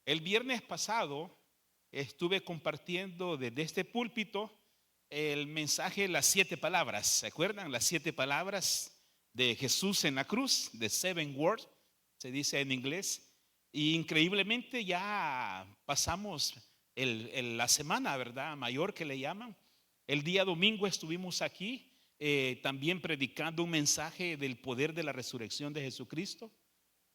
El viernes pasado estuve compartiendo desde este púlpito el mensaje Las 7 palabras. ¿Se acuerdan? Las 7 palabras de Jesús en la cruz, the 7 words, se dice en inglés. Y increíblemente ya pasamos la semana, ¿verdad? Mayor que le llaman. El día domingo estuvimos aquí también predicando un mensaje del poder de la resurrección de Jesucristo.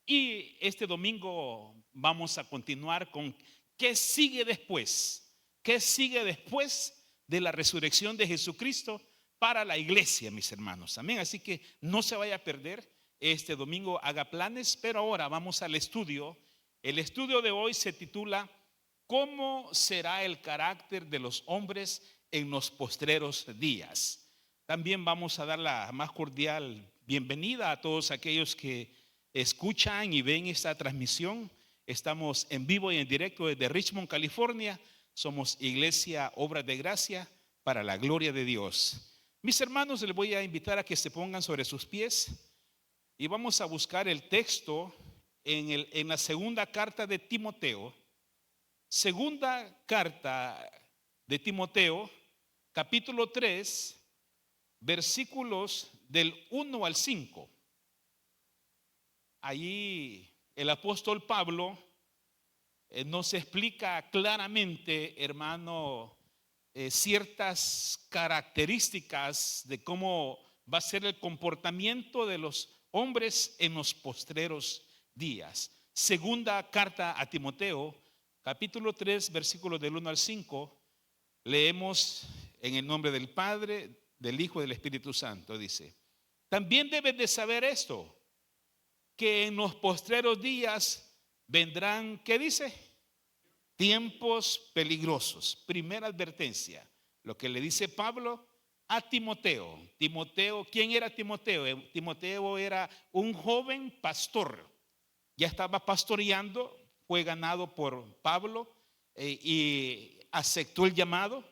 Y este domingo vamos a continuar con ¿qué sigue después? ¿Qué sigue después de la resurrección de Jesucristo para la iglesia, mis hermanos? Amén. Así que no se vaya a perder. Este domingo haga planes, pero ahora vamos al estudio. El estudio de hoy se titula ¿Cómo será el carácter de los hombres en los postreros días? También vamos a dar la más cordial bienvenida a todos aquellos que escuchan y ven esta transmisión. Estamos en vivo y en directo desde Richmond, California. Somos Iglesia Obras de Gracia para la gloria de Dios. Mis hermanos, les voy a invitar a que se pongan sobre sus pies y vamos a buscar el texto en la segunda carta de Timoteo. Segunda carta de Timoteo, capítulo 3, versículos del 1 al 5. Allí el apóstol Pablo nos explica claramente, hermano, ciertas características de cómo va a ser el comportamiento de los hombres en los postreros días. Segunda carta a Timoteo, capítulo 3, versículos del 1 al 5, leemos en el nombre del Padre, del Hijo y del Espíritu Santo. Dice: también debes de saber esto, que en los postreros días vendrán, ¿qué dice? Tiempos peligrosos. Primera advertencia, lo que le dice Pablo a Timoteo. Timoteo, ¿quién era Timoteo? Timoteo era un joven pastor. Ya estaba pastoreando, fue ganado por Pablo y aceptó el llamado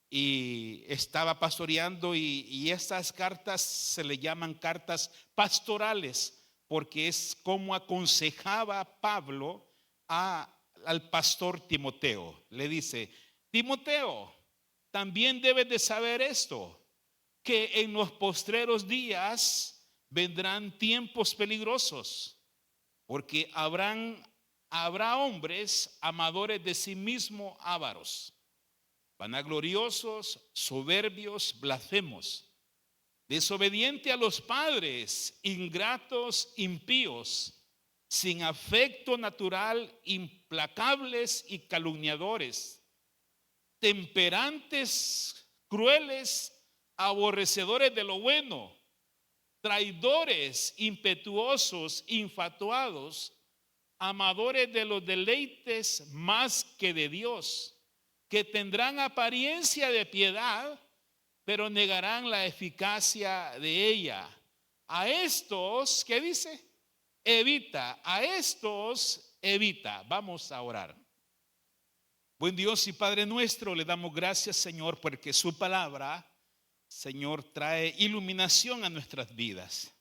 y estaba pastoreando, y estas cartas se le llaman cartas pastorales porque es como aconsejaba Pablo al pastor Timoteo. Le dice: Timoteo, también debes de saber esto, que en los postreros días vendrán tiempos peligrosos, porque habrá hombres amadores de sí mismo, ávaros, vanagloriosos, soberbios, blasfemos, desobedientes a los padres, ingratos, impíos, sin afecto natural, implacables y calumniadores, temperantes, crueles, aborrecedores de lo bueno, traidores, impetuosos, infatuados, amadores de los deleites más que de Dios, que tendrán apariencia de piedad, pero negarán la eficacia de ella. A estos, ¿qué dice? Evita. A estos evita. Vamos a orar. Buen Dios y Padre nuestro, le damos gracias, Señor, porque su palabra, Señor, trae iluminación a nuestras vidas.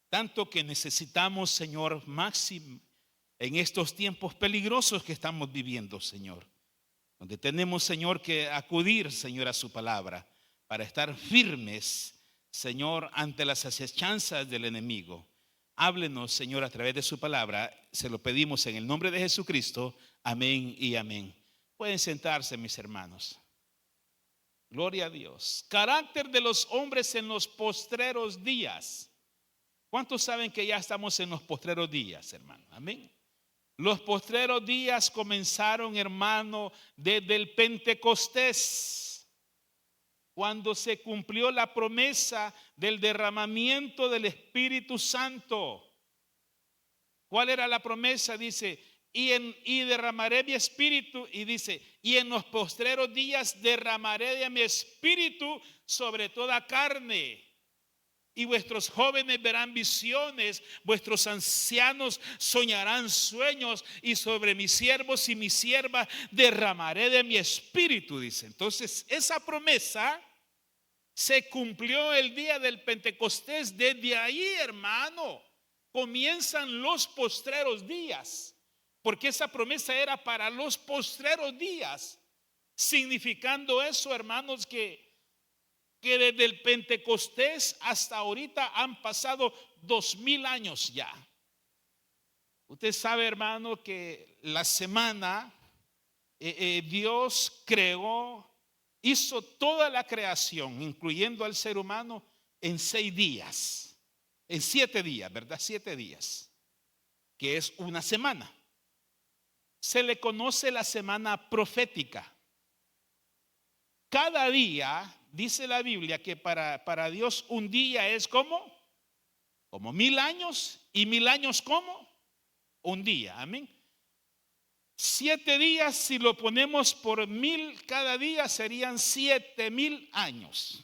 Tanto que necesitamos, Señor, máximo en estos tiempos peligrosos que estamos viviendo, Señor, donde tenemos, Señor, que acudir, Señor, a su palabra para estar firmes, Señor, ante las acechanzas del enemigo. Háblenos, Señor, a través de su palabra. Se lo pedimos en el nombre de Jesucristo. Amén y amén. Pueden sentarse, mis hermanos. Gloria a Dios. Carácter de los hombres en los postreros días. ¿Cuántos saben que ya estamos en los postreros días, hermano? Amén. Los postreros días comenzaron, hermano, desde el Pentecostés, cuando se cumplió la promesa del derramamiento del Espíritu Santo. ¿Cuál era la promesa? Dice: y derramaré mi espíritu, y dice: y en los postreros días derramaré de mi espíritu sobre toda carne. Y vuestros jóvenes verán visiones, vuestros ancianos soñarán sueños, y sobre mis siervos y mis siervas derramaré de mi espíritu, dice. Entonces, esa promesa se cumplió el día del Pentecostés. Desde ahí, hermano, comienzan los postreros días. porque esa promesa era para los postreros días, significando eso, hermanos, que desde el Pentecostés hasta ahorita han pasado 2000 años ya. Usted sabe, hermano, que la semana Dios hizo toda la creación, incluyendo al ser humano, en 6 días, en 7 días, ¿verdad? 7 días, que es una semana. Se le conoce la semana profética. Cada día, dice la Biblia, que para Dios un día es como 1000 años, y 1000 años como un día. Amén. 7 días, si lo ponemos por 1000 cada día, serían 7000 años.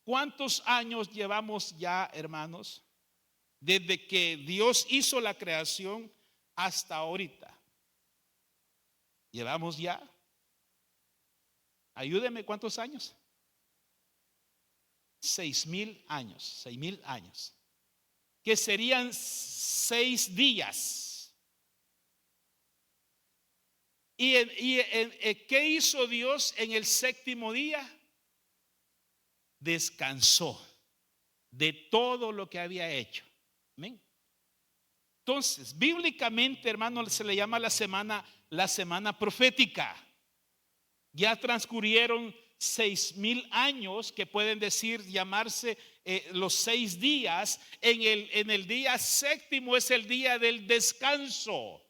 ¿Cuántos años llevamos ya, hermanos, desde que Dios hizo la creación hasta ahorita? ¿Llevamos ya? Ayúdeme, ¿cuántos años? 6000 años, 6000 años, que serían 6 días. ¿Y qué hizo Dios en el séptimo día? Descansó de todo lo que había hecho. ¿Amén? Entonces, bíblicamente, hermano, se le llama la semana profética. Ya transcurrieron 6000 años, que pueden llamarse los 6 días. En el día séptimo es el día del descanso,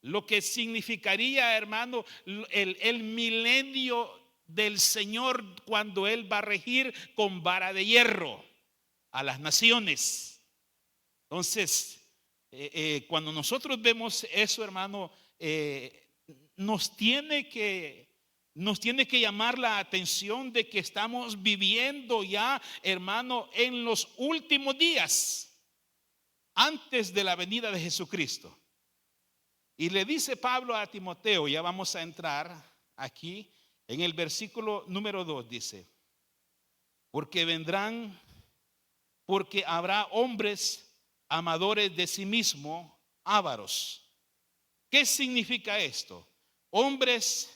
lo que significaría, hermano, el milenio del Señor, cuando Él va a regir con vara de hierro a las naciones. Entonces, cuando nosotros vemos eso, hermano, nos tiene que llamar la atención de que estamos viviendo ya, hermano, en los últimos días antes de la venida de Jesucristo. Y le dice Pablo a Timoteo, ya vamos a entrar aquí en el versículo número 2, dice: porque habrá hombres amadores de sí mismo, ávaros. ¿Qué significa esto? Hombres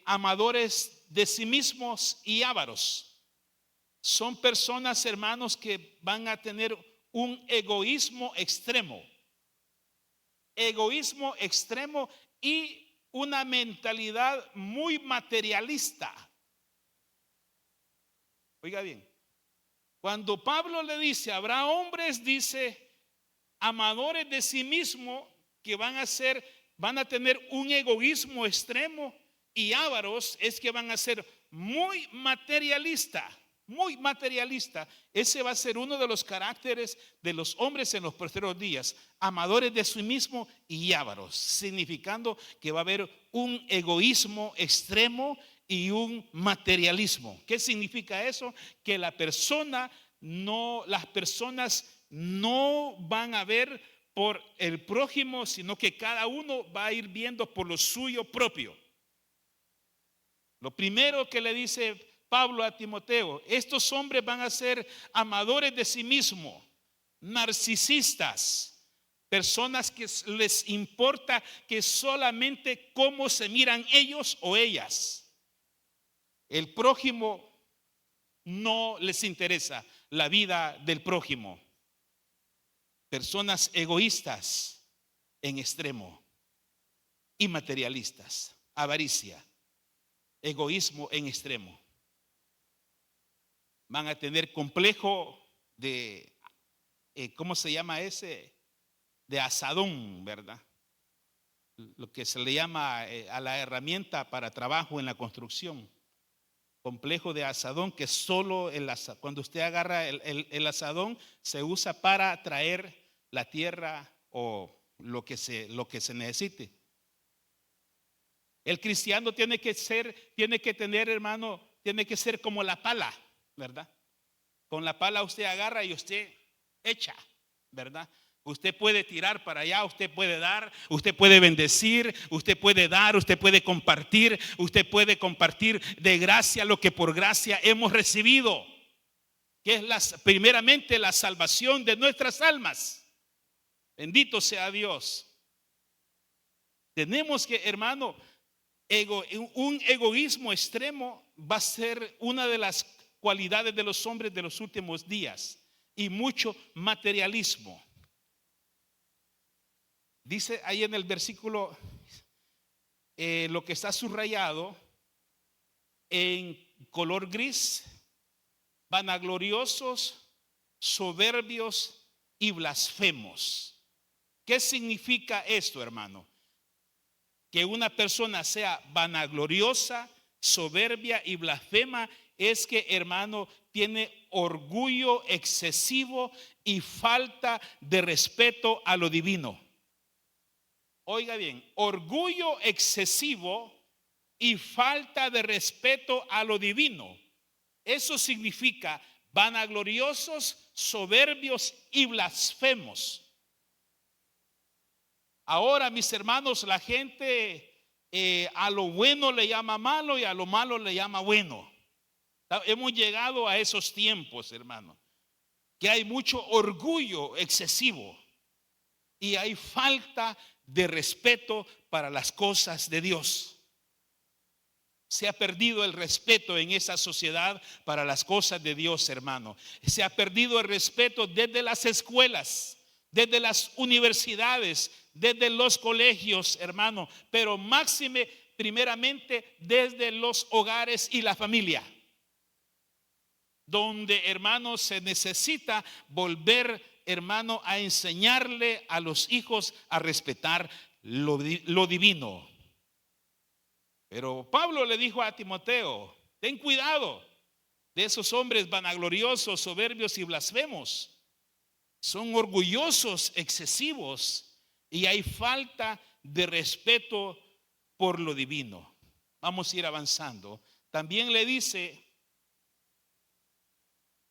amadores de sí mismos y ávaros. Son personas, hermanos, que van a tener un egoísmo extremo y una mentalidad muy materialista. Oiga bien, cuando Pablo le dice habrá hombres, dice, amadores de sí mismo, que van a tener un egoísmo extremo, y ávaros es que van a ser muy materialista. Ese va a ser uno de los caracteres de los hombres en los postreros días: amadores de sí mismo y ávaros, significando que va a haber un egoísmo extremo y un materialismo. ¿Qué significa eso? Que las personas no van a ver por el prójimo, sino que cada uno va a ir viendo por lo suyo propio. Lo primero que le dice Pablo a Timoteo: estos hombres van a ser amadores de sí mismos, narcisistas, personas que les importa que solamente cómo se miran ellos o ellas. El prójimo no les interesa, la vida del prójimo. Personas egoístas en extremo y materialistas, avaricia, egoísmo en extremo. Van a tener complejo de, ¿cómo se llama ese? De asadón, ¿verdad? Lo que se le llama a la herramienta para trabajo en la construcción. Complejo de asadón, que solo cuando usted agarra el asadón, se usa para traer la tierra o lo que se necesite. El cristiano tiene que tener, hermano, tiene que ser como la pala, ¿verdad? Con la pala usted agarra y usted echa, ¿verdad? Usted puede tirar para allá, usted puede dar, usted puede bendecir, usted puede dar, usted puede compartir de gracia lo que por gracia hemos recibido. que es primeramente la salvación de nuestras almas. Bendito sea Dios. Tenemos que, hermano, un egoísmo extremo va a ser una de las cualidades de los hombres de los últimos días, y mucho materialismo. Dice ahí en el versículo, lo que está subrayado en color gris: vanagloriosos, soberbios y blasfemos. ¿Qué significa esto, hermano? Que una persona sea vanagloriosa, soberbia y blasfema es que, hermano, tiene orgullo excesivo y falta de respeto a lo divino. Oiga bien, orgullo excesivo y falta de respeto a lo divino. Eso significa vanagloriosos, soberbios y blasfemos. Ahora, mis hermanos, la gente a lo bueno le llama malo y a lo malo le llama bueno. Hemos llegado a esos tiempos, hermano, que hay mucho orgullo excesivo y hay falta de respeto para las cosas de Dios. Se ha perdido el respeto en esa sociedad para las cosas de Dios, hermano. Se ha perdido el respeto desde las escuelas, desde las universidades, desde los colegios, hermano, pero máxime, primeramente, desde los hogares y la familia, donde, hermano, se necesita volver, hermano, a enseñarle a los hijos a respetar lo divino. Pero Pablo le dijo a Timoteo: ten cuidado de esos hombres vanagloriosos, soberbios y blasfemos. Son orgullosos, excesivos, y hay falta de respeto por lo divino. Vamos a ir avanzando. También le dice,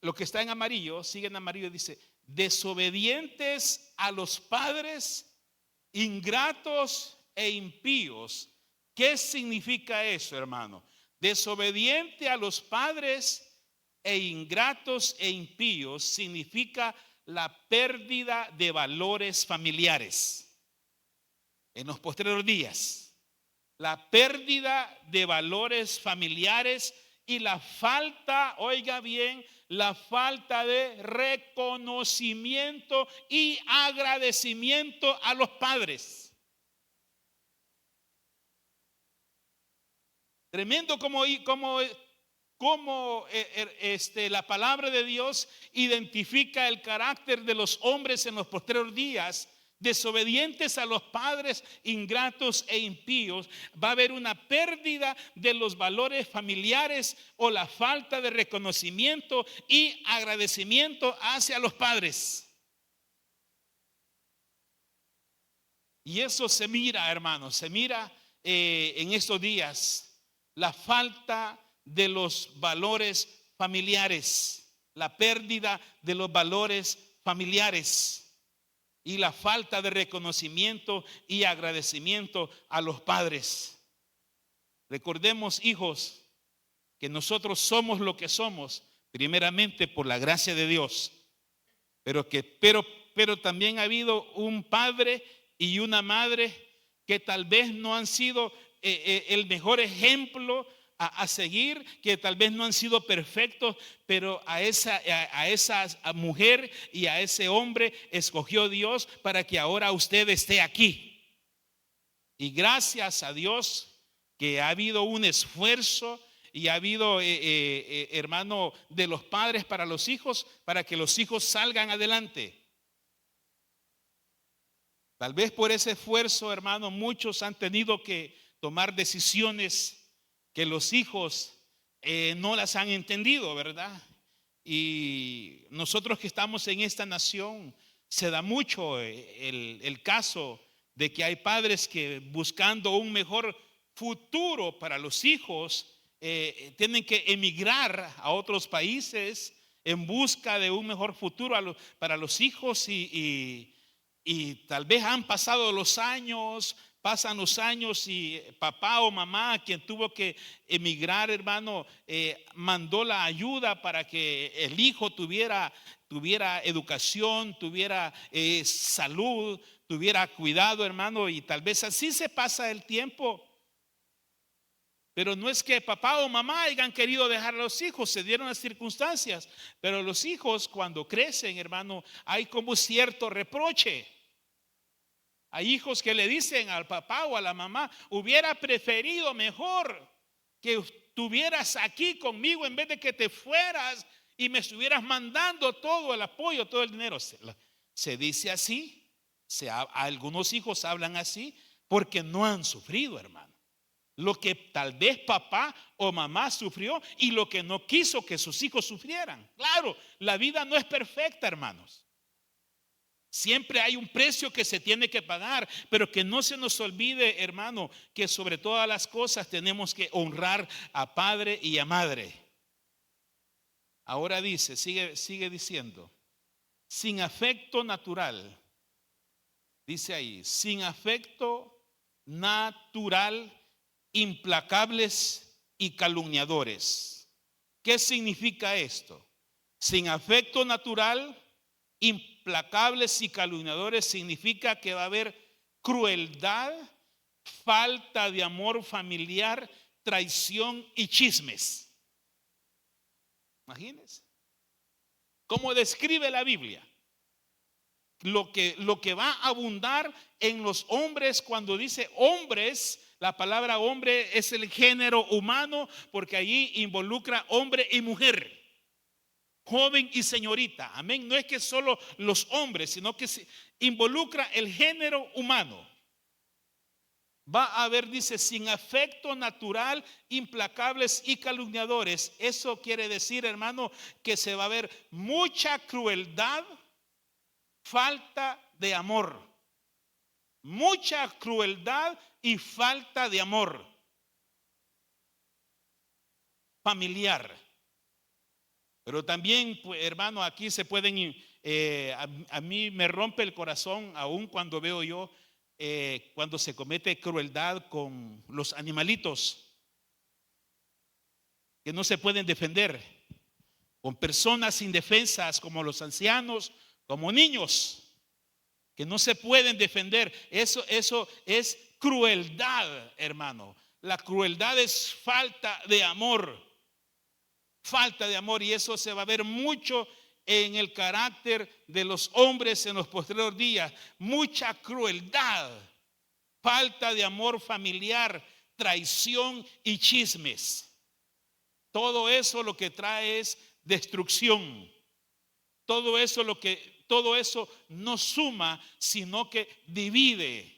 lo que está en amarillo, sigue en amarillo, dice: desobedientes a los padres, ingratos e impíos. ¿Qué significa eso, hermano? Desobediente a los padres e ingratos e impíos significa la pérdida de valores familiares. En los posteriores días, la pérdida de valores familiares y la falta, oiga bien, la falta de reconocimiento y agradecimiento a los padres. Tremendo como la palabra de Dios identifica el carácter de los hombres en los posteriores días. Desobedientes a los padres, ingratos e impíos. Va a haber una pérdida de los valores familiares o la falta de reconocimiento y agradecimiento hacia los padres. Y eso se mira, hermanos, se mira en estos días. La falta de los valores familiares, la pérdida de los valores familiares y la falta de reconocimiento y agradecimiento a los padres. Recordemos, hijos, que nosotros somos lo que somos primeramente por la gracia de Dios, pero también ha habido un padre y una madre que tal vez no han sido el mejor ejemplo a seguir, que tal vez no han sido perfectos, pero a esa mujer y a ese hombre escogió Dios para que ahora usted esté aquí. Y gracias a Dios que ha habido un esfuerzo y ha habido, hermano, de los padres para los hijos, para que los hijos salgan adelante. Tal vez por ese esfuerzo, hermano, muchos han tenido que tomar decisiones que los hijos no las han entendido, ¿verdad? Y nosotros que estamos en esta nación, se da mucho el caso de que hay padres que, buscando un mejor futuro para los hijos, tienen que emigrar a otros países en busca de un mejor futuro para los hijos, y tal vez han pasado los años, pasan los años y papá o mamá, quien tuvo que emigrar, hermano, mandó la ayuda para que el hijo tuviera educación, tuviera salud, tuviera cuidado, hermano, y tal vez así se pasa el tiempo. Pero no es que papá o mamá hayan querido dejar a los hijos, se dieron las circunstancias. Pero los hijos cuando crecen, hermano, hay como cierto reproche. Hay hijos que le dicen al papá o a la mamá: hubiera preferido mejor que estuvieras aquí conmigo en vez de que te fueras y me estuvieras mandando todo el apoyo, todo el dinero. Se dice así, algunos hijos hablan así porque no han sufrido, hermano, lo que tal vez papá o mamá sufrió y lo que no quiso que sus hijos sufrieran. Claro, la vida no es perfecta, hermanos. Siempre hay un precio que se tiene que pagar, pero que no se nos olvide, hermano, que sobre todas las cosas tenemos que honrar a padre y a madre. Ahora dice, sigue diciendo, sin afecto natural, dice ahí, sin afecto natural, implacables y calumniadores. ¿Qué significa esto? Sin afecto natural, implacables y calumniadores significa que va a haber crueldad, falta de amor familiar, traición y chismes. Imagínense cómo describe la Biblia lo que va a abundar en los hombres. Cuando dice hombres, la palabra hombre es el género humano, porque allí involucra hombre y mujer, joven y señorita. Amén. No es que solo los hombres, sino que se involucra el género humano. Va a haber, dice, sin afecto natural, implacables y calumniadores. Eso quiere decir, hermano, que se va a ver mucha crueldad, falta de amor. Mucha crueldad y falta de amor familiar. Pero también, pues, hermano, aquí se pueden, a mí me rompe el corazón aún cuando veo yo, cuando se comete crueldad con los animalitos que no se pueden defender, con personas indefensas como los ancianos, como niños que no se pueden defender. Eso es crueldad, hermano. La crueldad es falta de amor. Falta de amor, y eso se va a ver mucho en el carácter de los hombres en los posteriores días. Mucha crueldad, falta de amor familiar, traición y chismes. Todo eso lo que trae es destrucción. Todo eso no suma, sino que divide.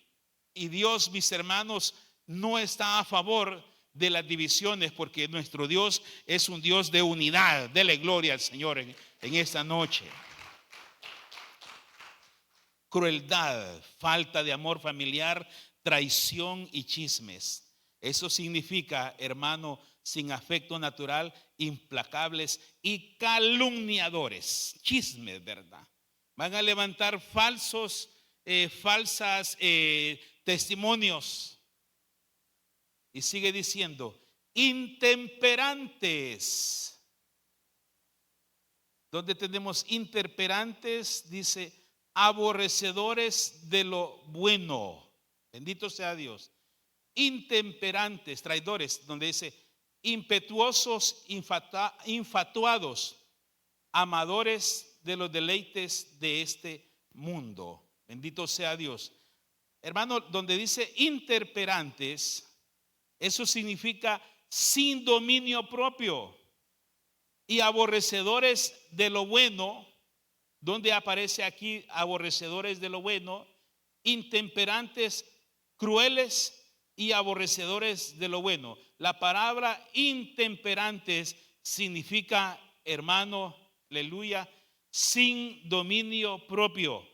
Y Dios, mis hermanos, no está a favor de las divisiones, porque nuestro Dios es un Dios de unidad. Dele gloria al Señor en esta noche. Crueldad, falta de amor familiar, traición y chismes. Eso significa, hermano, sin afecto natural, implacables y calumniadores. Chismes, ¿verdad? Van a levantar falsas testimonios. Y sigue diciendo, intemperantes. Donde tenemos intemperantes, dice, aborrecedores de lo bueno. Bendito sea Dios. Intemperantes, traidores, donde dice, impetuosos, infatuados, amadores de los deleites de este mundo. Bendito sea Dios. Hermano, donde dice intemperantes, eso significa sin dominio propio, y aborrecedores de lo bueno. Donde aparece aquí aborrecedores de lo bueno, intemperantes, crueles y aborrecedores de lo bueno. La palabra intemperantes significa, hermano, aleluya, sin dominio propio.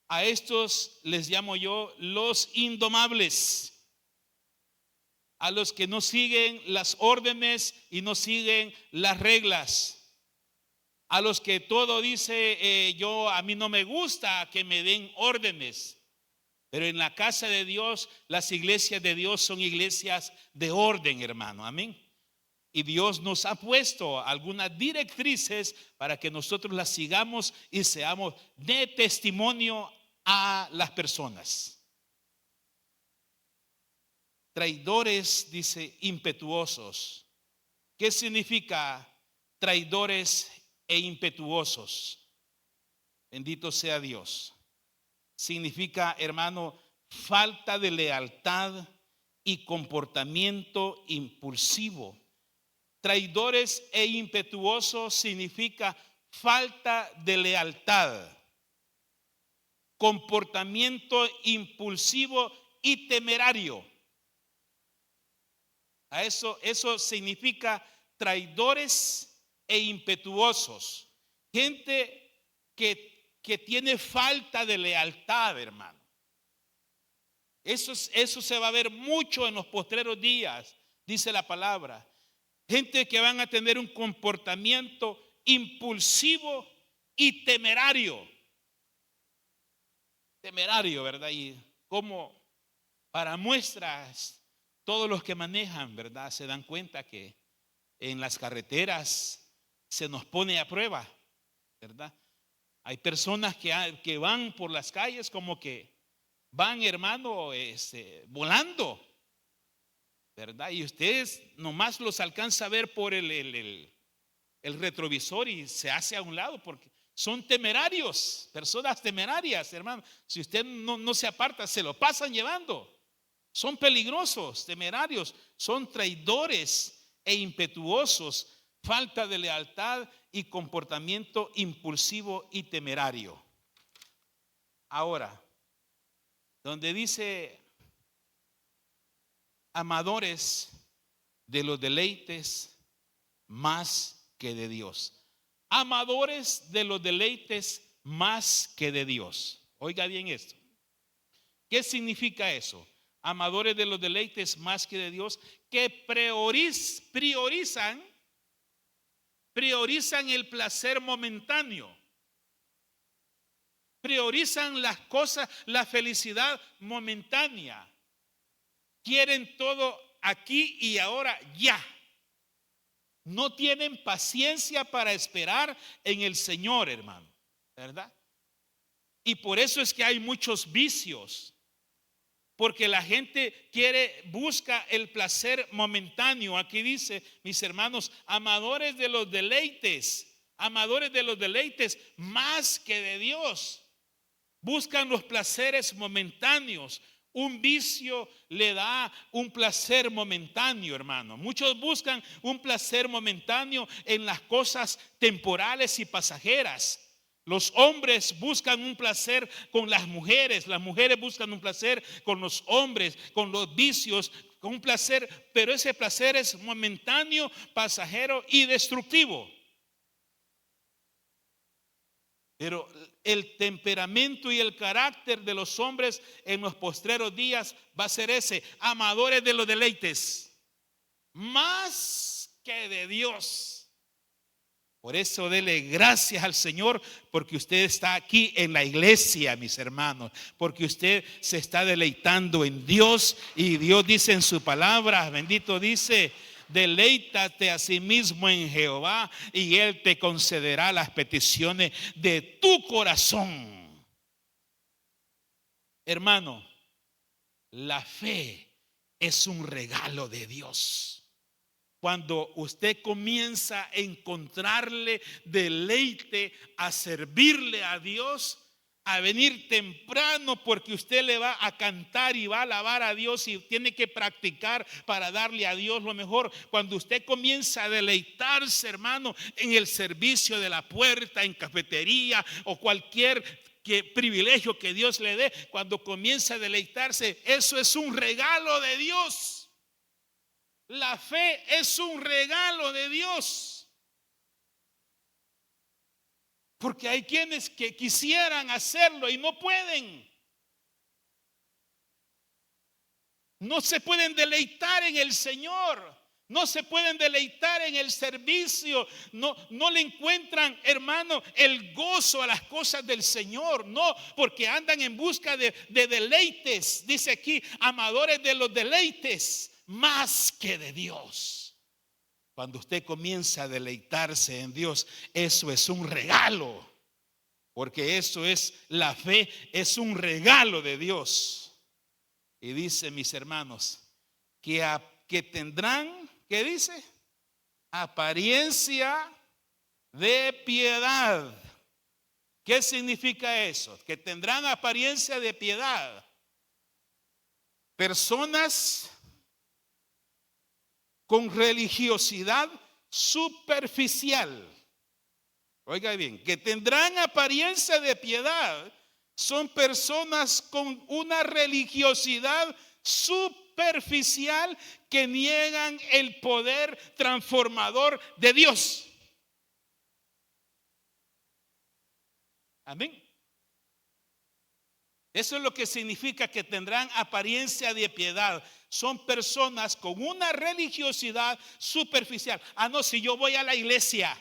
A estos les llamo yo los indomables. A los que no siguen las órdenes y no siguen las reglas. A los que todo dice, a mí no me gusta que me den órdenes. Pero en la casa de Dios, las iglesias de Dios son iglesias de orden, hermano. Amén. Y Dios nos ha puesto algunas directrices para que nosotros las sigamos y seamos de testimonio a las personas. Traidores, dice, impetuosos. ¿Qué significa traidores e impetuosos? Bendito sea Dios. Significa, hermano, falta de lealtad y comportamiento impulsivo. Traidores e impetuosos significa falta de lealtad, comportamiento impulsivo y temerario. Eso significa traidores e impetuosos. Gente que tiene falta de lealtad, hermano. Eso se va a ver mucho en los postreros días, dice la palabra. Gente que van a tener un comportamiento impulsivo y temerario. Temerario, ¿verdad? Y como para muestras, todos los que manejan, ¿verdad? Se dan cuenta que en las carreteras se nos pone a prueba, ¿verdad? Hay personas que van por las calles como que van, hermano, volando, ¿verdad? Y ustedes nomás los alcanza a ver por el retrovisor y se hace a un lado porque son temerarios, personas temerarias, hermano. Si usted no se aparta, se lo pasan llevando. Son peligrosos, temerarios, son traidores e impetuosos, falta de lealtad y comportamiento impulsivo y temerario. Ahora, donde dice amadores de los deleites más que de Dios. Amadores de los deleites más que de Dios. Oiga bien esto. ¿Qué significa eso? Amadores de los deleites más que de Dios, que priorizan el placer momentáneo. Priorizan las cosas, la felicidad momentánea. Quieren todo aquí y ahora ya. No tienen paciencia para esperar en el Señor, hermano, ¿verdad? Y por eso es que hay muchos vicios. Porque la gente busca el placer momentáneo. Aquí dice, mis hermanos, amadores de los deleites más que de Dios. Buscan los placeres momentáneos. Un vicio le da un placer momentáneo, hermano. Muchos buscan un placer momentáneo en las cosas temporales y pasajeras. Los hombres buscan un placer con las mujeres buscan un placer con los hombres, con los vicios, con un placer, pero ese placer es momentáneo, pasajero y destructivo. Pero el temperamento y el carácter de los hombres en los postreros días va a ser ese, amadores de los deleites, más que de Dios. Por eso dele gracias al Señor, porque usted está aquí en la iglesia, mis hermanos, porque usted se está deleitando en Dios, y Dios dice en su palabra, bendito dice, deleítate a sí mismo en Jehová y Él te concederá las peticiones de tu corazón. Hermano, la fe es un regalo de Dios. Cuando usted comienza a encontrarle deleite, a servirle a Dios, a venir temprano porque usted le va a cantar y va a alabar a Dios y tiene que practicar para darle a Dios lo mejor. Cuando usted comienza a deleitarse, hermano, en el servicio de la puerta, en cafetería o cualquier privilegio que Dios le dé, cuando comienza a deleitarse, eso es un regalo de Dios. La fe es un regalo de Dios. Porque hay quienes que quisieran hacerlo y no pueden. No se pueden deleitar en el Señor. No se pueden deleitar en el servicio. No le encuentran, hermano, el gozo a las cosas del Señor. No, porque andan en busca de deleites. Dice aquí, amadores de los deleites más que de Dios. Cuando usted comienza a deleitarse en Dios, eso es un regalo. Porque eso es la fe, es un regalo de Dios. Y dice, mis hermanos, que tendrán, ¿qué dice? Apariencia de piedad. ¿Qué significa eso? Que tendrán apariencia de piedad. Personas con religiosidad superficial. Oiga bien, que tendrán apariencia de piedad son personas con una religiosidad superficial que niegan el poder transformador de Dios. Amén. Eso es lo que significa que tendrán apariencia de piedad. Son personas con una religiosidad superficial. No, si yo voy a la iglesia.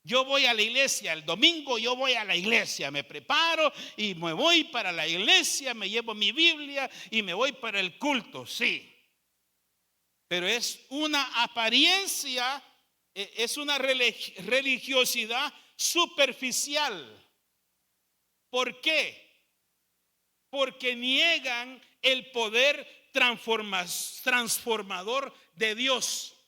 Yo voy a la iglesia, el domingo yo voy a la iglesia, me preparo y me voy para la iglesia, me llevo mi Biblia y me voy para el culto, sí. Pero es una apariencia, es una religiosidad superficial. ¿Por qué? Porque niegan el poder transformador de Dios.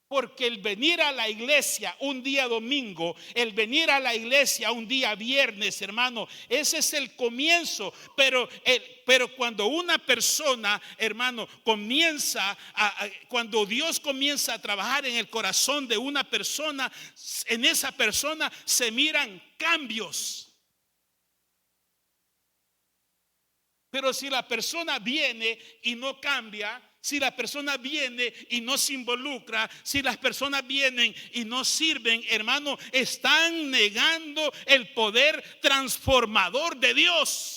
Porque el venir a la iglesia un día domingo, el venir a la iglesia un día viernes, hermano, ese es el comienzo. Pero cuando una persona, hermano, cuando Dios comienza a trabajar en el corazón de una persona, en esa persona se miran cambios. Pero si la persona viene y no cambia, si la persona viene y no se involucra, si las personas vienen y no sirven, hermano, están negando el poder transformador de Dios.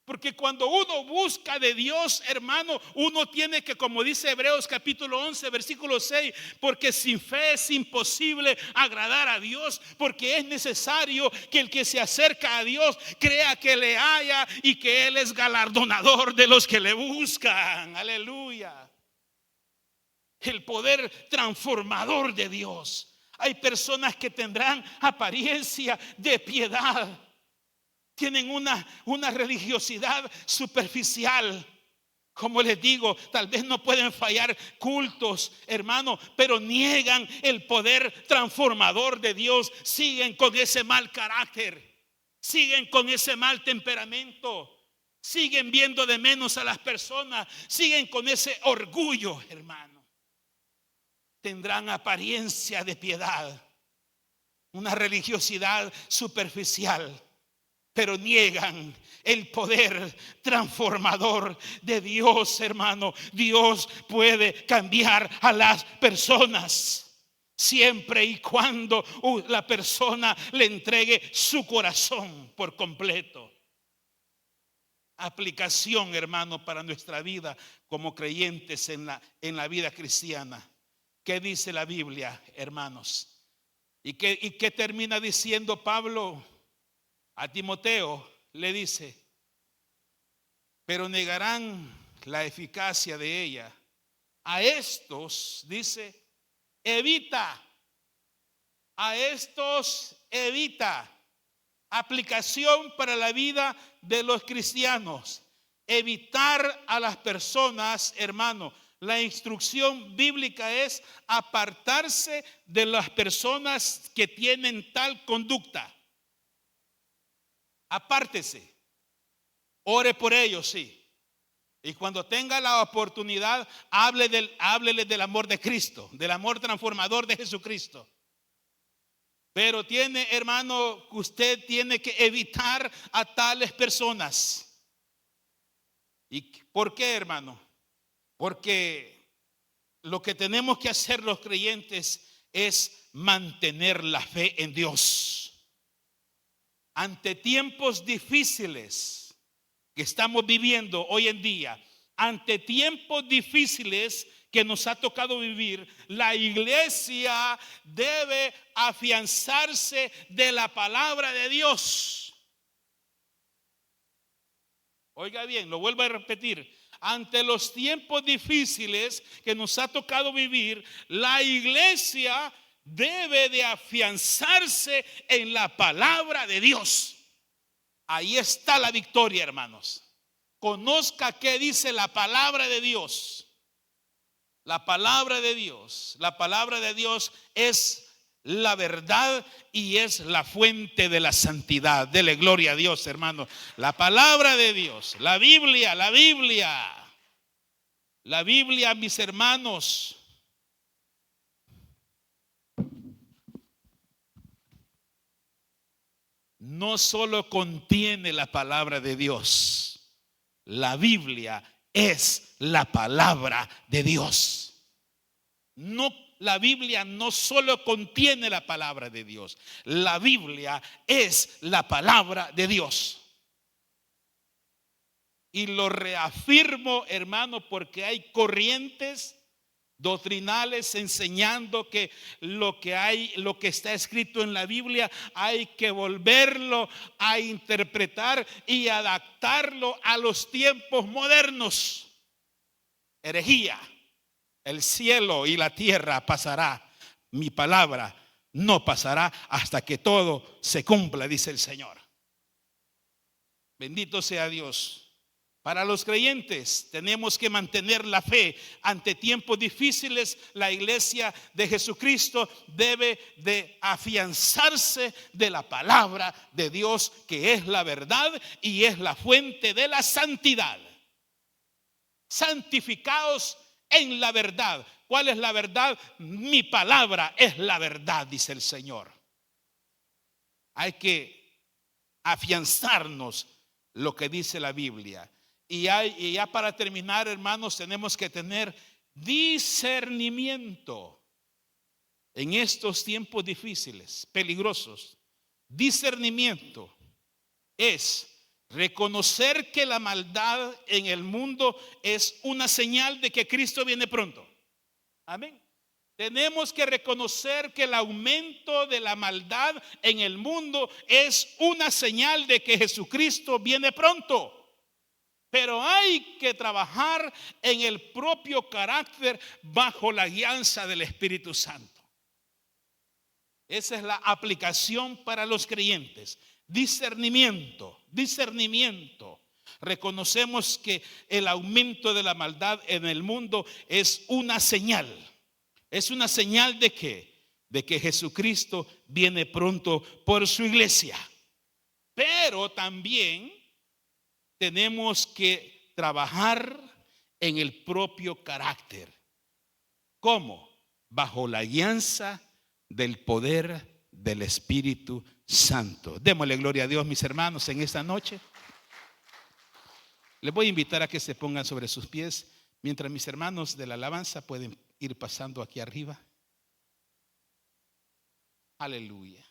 Porque cuando uno busca de Dios, hermano, uno tiene que, como dice Hebreos capítulo 11, versículo 6, porque sin fe es imposible agradar a Dios, porque es necesario que el que se acerca a Dios crea que le haya y que Él es galardonador de los que le buscan. Aleluya. El poder transformador de Dios. Hay personas que tendrán apariencia de piedad. Tienen una religiosidad superficial. Como les digo, tal vez no pueden fallar cultos, hermano, pero niegan el poder transformador de Dios. Siguen con ese mal carácter, siguen con ese mal temperamento, siguen viendo de menos a las personas, siguen con ese orgullo, hermano. Tendrán apariencia de piedad, una religiosidad superficial, pero niegan el poder transformador de Dios, hermano. Dios puede cambiar a las personas siempre y cuando la persona le entregue su corazón por completo. Aplicación, hermano, para nuestra vida como creyentes en la vida cristiana. ¿Qué dice la Biblia, hermanos? ¿Y qué termina diciendo Pablo? A Timoteo le dice, pero negarán la eficacia de ella. A estos, dice, evita. A estos evita. Aplicación para la vida de los cristianos. Evitar a las personas, hermano. La instrucción bíblica es apartarse de las personas que tienen tal conducta. Apártese, ore por ellos, sí. Y cuando tenga la oportunidad, háblele del amor de Cristo, del amor transformador de Jesucristo. Pero hermano, usted tiene que evitar a tales personas. ¿Y por qué, hermano? Porque lo que tenemos que hacer los creyentes es mantener la fe en Dios. Ante tiempos difíciles, que estamos viviendo hoy en día, ante tiempos difíciles que nos ha tocado vivir, la iglesia debe afianzarse de la palabra de Dios. Oiga bien, lo vuelvo a repetir. Ante los tiempos difíciles que nos ha tocado vivir, la iglesia debe de afianzarse en la palabra de Dios. Ahí está la victoria, hermanos. Conozca qué dice la palabra de Dios. La palabra de Dios. La palabra de Dios es la verdad y es la fuente de la santidad. Dele gloria a Dios, hermano. La palabra de Dios, la Biblia, mis hermanos. No solo contiene la palabra de Dios. La Biblia es la palabra de Dios. No, la Biblia no solo contiene la palabra de Dios. La Biblia es la palabra de Dios. Y lo reafirmo, hermano, porque hay corrientes doctrinales enseñando que lo que está escrito en la Biblia hay que volverlo a interpretar y adaptarlo a los tiempos modernos. Herejía. El cielo y la tierra pasará, mi palabra no pasará hasta que todo se cumpla, dice el Señor. Bendito sea Dios. Para los creyentes tenemos que mantener la fe. Ante tiempos difíciles, la iglesia de Jesucristo debe de afianzarse de la palabra de Dios, que es la verdad y es la fuente de la santidad. Santificaos en la verdad. ¿Cuál es la verdad? Mi palabra es la verdad, dice el Señor. Hay que afianzarnos lo que dice la Biblia. Y ya para terminar, hermanos, tenemos que tener discernimiento en estos tiempos difíciles, peligrosos. Discernimiento es reconocer que la maldad en el mundo es una señal de que Cristo viene pronto. Amén. Tenemos que reconocer que el aumento de la maldad en el mundo es una señal de que Jesucristo viene pronto. Pero hay que trabajar en el propio carácter bajo la guianza del Espíritu Santo. Esa es la aplicación para los creyentes. Discernimiento. Reconocemos que el aumento de la maldad en el mundo es una señal. ¿Es una señal de qué? De que Jesucristo viene pronto por su iglesia. Pero también tenemos que trabajar en el propio carácter. ¿Cómo? Bajo la guianza del poder del Espíritu Santo. Démosle gloria a Dios, mis hermanos, en esta noche. Les voy a invitar a que se pongan sobre sus pies mientras mis hermanos de la alabanza pueden ir pasando aquí arriba. Aleluya.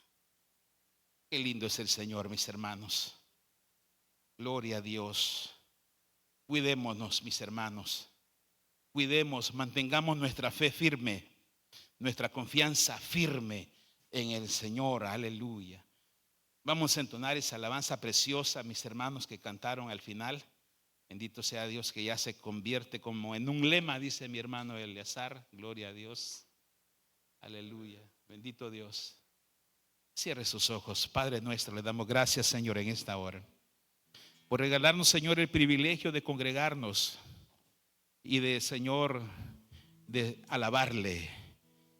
Qué lindo es el Señor, mis hermanos. Gloria a Dios. Cuidémonos, mis hermanos. Cuidemos, mantengamos nuestra fe firme, nuestra confianza firme en el Señor. Aleluya. Vamos a entonar esa alabanza preciosa, mis hermanos, que cantaron al final. Bendito sea Dios, que ya se convierte como en un lema, dice mi hermano Eleazar. Gloria a Dios. Aleluya. Bendito Dios. Cierre sus ojos. Padre nuestro, le damos gracias, Señor, en esta hora, por regalarnos, Señor, el privilegio de congregarnos y de, Señor, de alabarle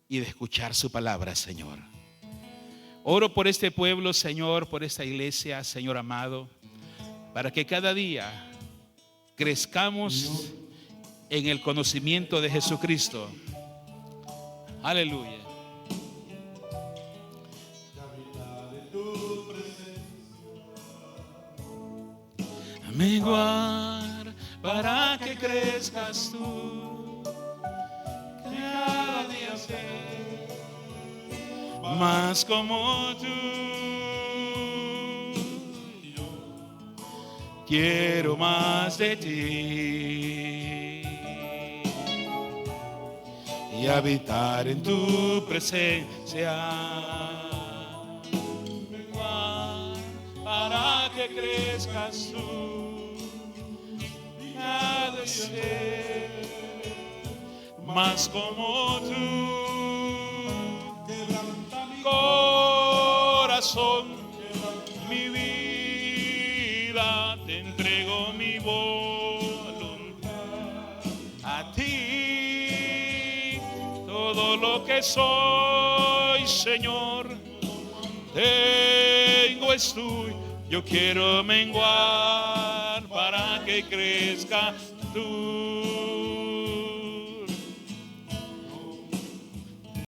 y de escuchar su palabra, Señor. Oro por este pueblo, Señor, por esta iglesia, Señor amado, para que cada día crezcamos en el conocimiento de Jesucristo. Aleluya. Menguar para que crezcas tú, cada día ser más como tú. Yo quiero más de ti y habitar en tu presencia, para que crezcas tú, ha de ser más como tú. Corazón, mi vida, te entrego mi voluntad a ti. Todo lo que soy, Señor, tengo es tuyo. Yo quiero menguar para que crezca tú.